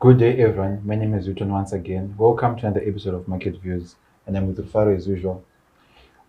Good day, everyone. My name is Uton once again. Welcome to another episode of Market Views, and I'm with Rufaro as usual.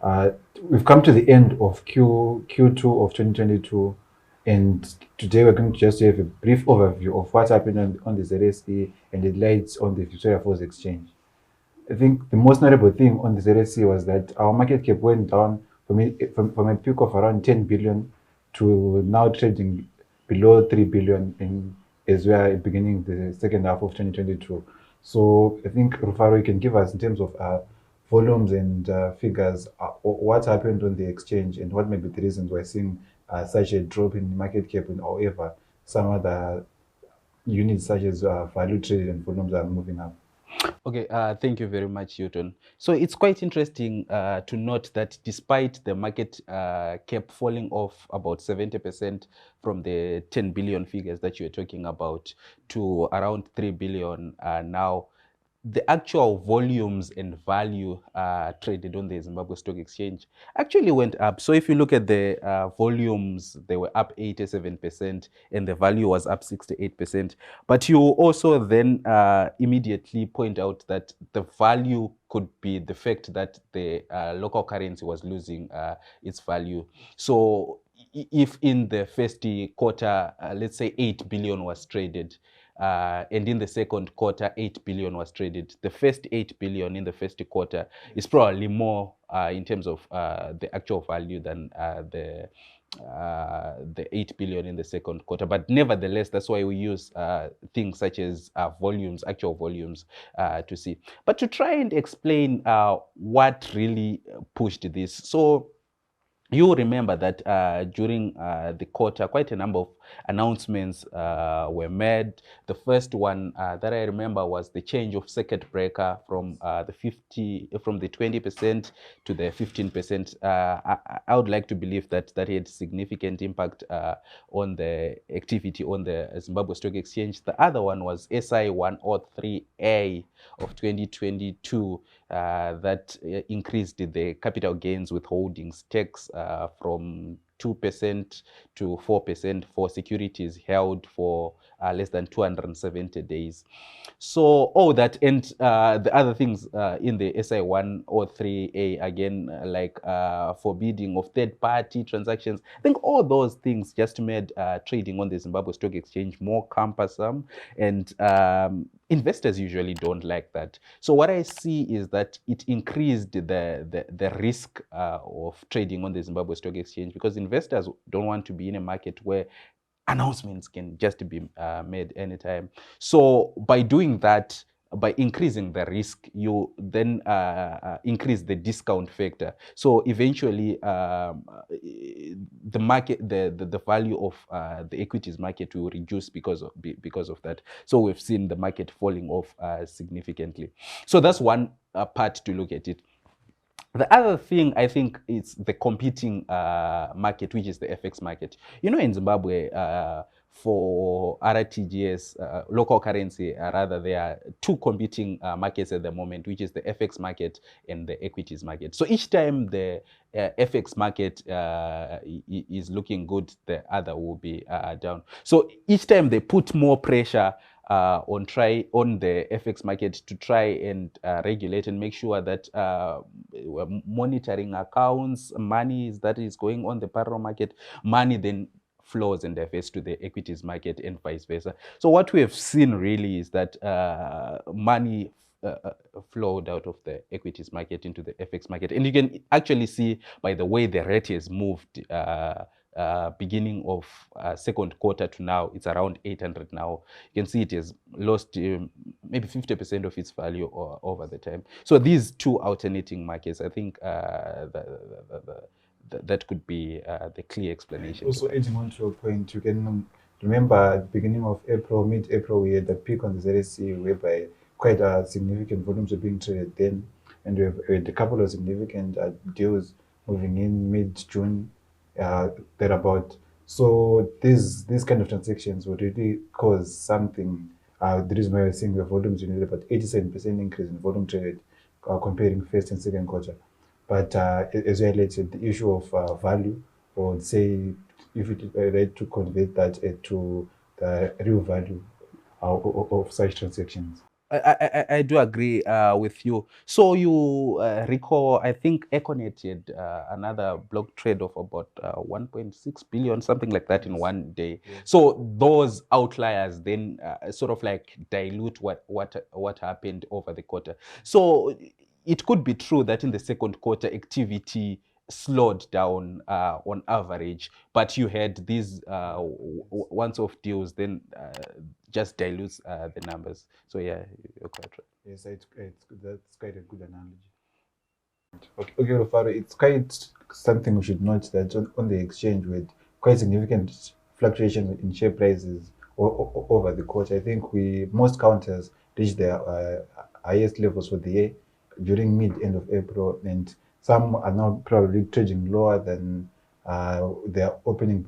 Uh, we've come to the end of Q2 of 2022, and today we're going to just have a brief overview of what happened on the ZSE and the lights on the Victoria Falls Exchange. I think the most notable thing on the ZSE was that our market cap went down from a peak of around 10 billion to now trading below 3 billion as we are beginning the second half of 2022. So I think, Rufaro, you can give us in terms of volumes and figures, what happened on the exchange and what may be the reasons we're seeing such a drop in market cap, and however, some other units such as value traded and volumes are moving up. Okay, thank you very much, Newton. So it's quite interesting to note that despite the market cap falling off about 70% from the 10 billion figures that you were talking about to around 3 billion now, the actual volumes and value traded on the Zimbabwe Stock Exchange actually went up. So if you look at the volumes, they were up 87% and the value was up 68%. But you also then immediately point out that the value could be the fact that the local currency was losing its value. So if in the first quarter, let's say 8 billion was traded, and in the second quarter, 8 billion was traded. The first 8 billion in the first quarter is probably more in terms of the actual value than the 8 billion in the second quarter. But nevertheless, that's why we use things such as volumes, actual volumes to see. But to try and explain what really pushed this. So you remember that during the quarter, quite a number of announcements were made. The first one that I remember was the change of circuit breaker from the 20% to the 15%. I would like to believe that that had significant impact on the activity on the Zimbabwe Stock Exchange. The other one was HY1 of 2022 that increased the capital gains withholdings tax from 2% to 4% for securities held for less than 270 days. So all that and the other things in the SI103A again, like forbidding of third-party transactions. I think all those things just made trading on the Zimbabwe Stock Exchange more cumbersome, and investors usually don't like that. So what I see is that it increased the risk of trading on the Zimbabwe Stock Exchange, because investors don't want to be in a market where announcements can just be made anytime. So by doing that, by increasing the risk, you then increase the discount factor. So eventually, the market, the value of the equities market will reduce because of that. So we've seen the market falling off significantly. So that's one part to look at it. The other thing, I think, is the competing market, which is the FX market. You know, in Zimbabwe, for RTGS, local currency, rather, there are two competing markets at the moment, which is the FX market and the equities market. So each time the FX market is looking good, the other will be down. So each time they put more pressure on the FX market to try and regulate and make sure that we're monitoring accounts, money that is going on the parallel market, money then flows and diverts to the equities market and vice versa. So what we have seen really is that money flowed out of the equities market into the FX market. And you can actually see by the way the rate has moved beginning of second quarter to now, it's around 800 now. You can see it has lost maybe 50% of its value over the time. So these two alternating markets, I think that could be the clear explanation. Also, adding on to your point, you can remember at the beginning of April, mid-April, we had the peak on the ZSE whereby quite a significant volumes were being traded then, and we had a couple of significant deals moving in mid-June, thereabout. So these kind of transactions would really cause something. The reason why we're seeing the volumes unit about 87% increase in volume traded comparing first and second quarter. But as well, it's the issue of value, or say if it were to convert that to the real value, of such transactions. I do agree with you. So you recall, I think Econet had another block trade of about 1.6 billion, something like that, in Yes. one day. Yes. So those outliers then sort of like dilute what happened over the quarter. So it could be true that in the second quarter activity slowed down on average, but you had these once-off deals, then just dilutes the numbers. So yeah, you're quite right. Yes, that's quite a good analogy. Okay, Rufaro, it's quite something we should note that on the exchange with quite significant fluctuations in share prices over the quarter. I think most counters reached their highest levels for the year during mid-end of April, and some are now probably trading lower than their opening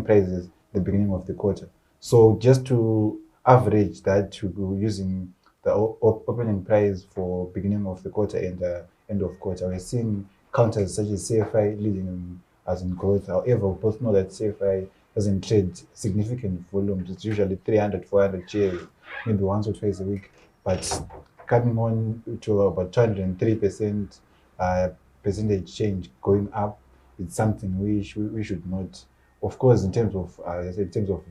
prices at the beginning of the quarter. So just to average that, to go using the opening price for beginning of the quarter and end of quarter, we're seeing counters such as CFI leading as in growth. However, we both know that CFI doesn't trade significant volumes. It's usually 300, 400 shares, maybe once or twice a week. But coming on to about 203% percentage change going up, it's something we should note. Of course, in terms of in terms of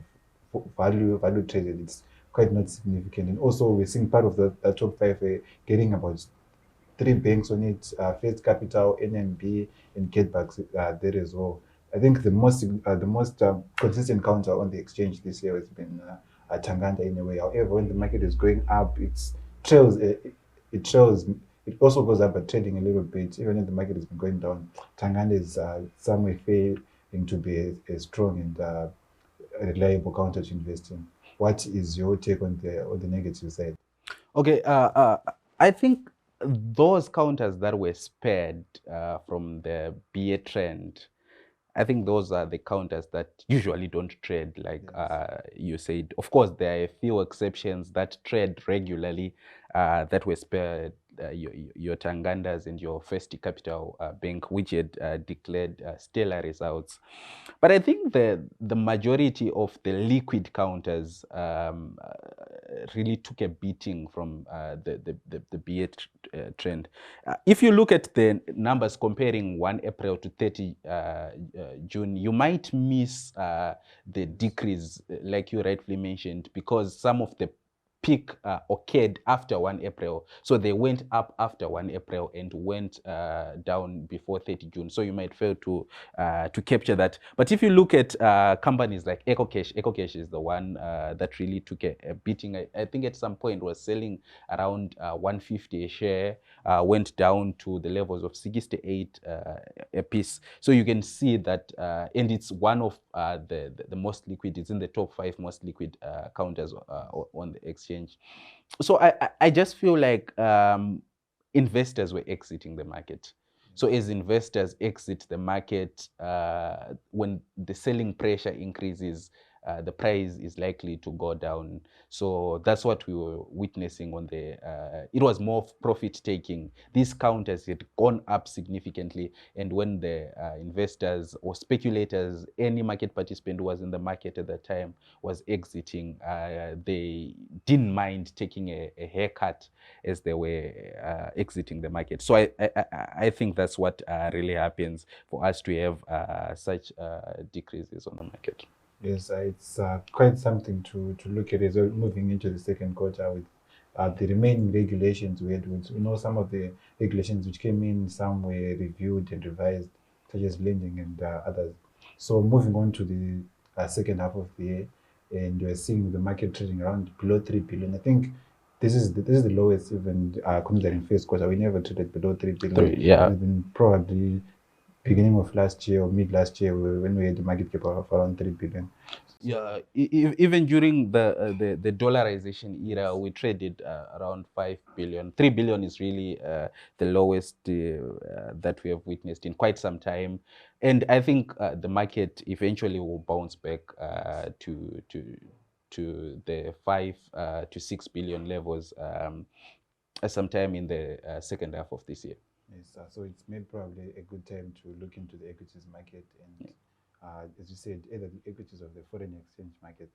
value traded, it's quite not significant. And also, we're seeing part of the top five getting about three banks on it: First Capital, NMB, and Getbacks there as well. I think the most consistent counter on the exchange this year has been Tanganda in a way. However, when the market is going up, trails. It trails. It also goes up, but trading a little bit. Even if the market has been going down, Tanganda is somewhere failing to be a strong and reliable counter to invest in. What is your take on the negative side? Okay, I think those counters that were spared from the BA trend, I think those are the counters that usually don't trade, like Yes. you said. Of course, there are a few exceptions that trade regularly that were spared. Your Tangandas and your First Capital Bank, which had declared stellar results. But I think the majority of the liquid counters really took a beating from the BA trend. If you look at the numbers comparing 1 April to 30 June, you might miss the decrease, like you rightly mentioned, because some of the peak occurred after 1 April. So they went up after 1 April and went down before 30 June. So you might fail to capture that. But if you look at companies like EcoCash is the one that really took a beating. I think at some point was selling around 150 a share, went down to the levels of 68 a piece. So you can see that, and it's one of the most liquid. It's in the top 5 most liquid counters on the exchange. So I just feel like investors were exiting the market. So as investors exit the market, when the selling pressure increases, the price is likely to go down. So that's what we were witnessing on the, it was more profit taking. These counters had gone up significantly. And when the investors or speculators, any market participant who was in the market at that time was exiting, they didn't mind taking a haircut as they were exiting the market. So I think that's what really happens for us to have such decreases on the market. Yes, it's quite something to look at as well moving into the second quarter with the remaining regulations we had. Some of the regulations which came in, some were reviewed and revised, such as lending and others. So moving on to the second half of the year, and we're seeing the market trading around below 3 billion. I think this is the lowest even considering first quarter. We never traded below 3 billion. Yeah. It's been probably beginning of last year or mid last year when we had the market cap of around 3 billion. Yeah, even during the dollarization era, we traded around 5 billion. 3 billion is really the lowest that we have witnessed in quite some time. And I think the market eventually will bounce back to the 5 to 6 billion levels sometime in the second half of this year. Yes, so it's made probably a good time to look into the equities market and, as you said, either the equities of the foreign exchange market.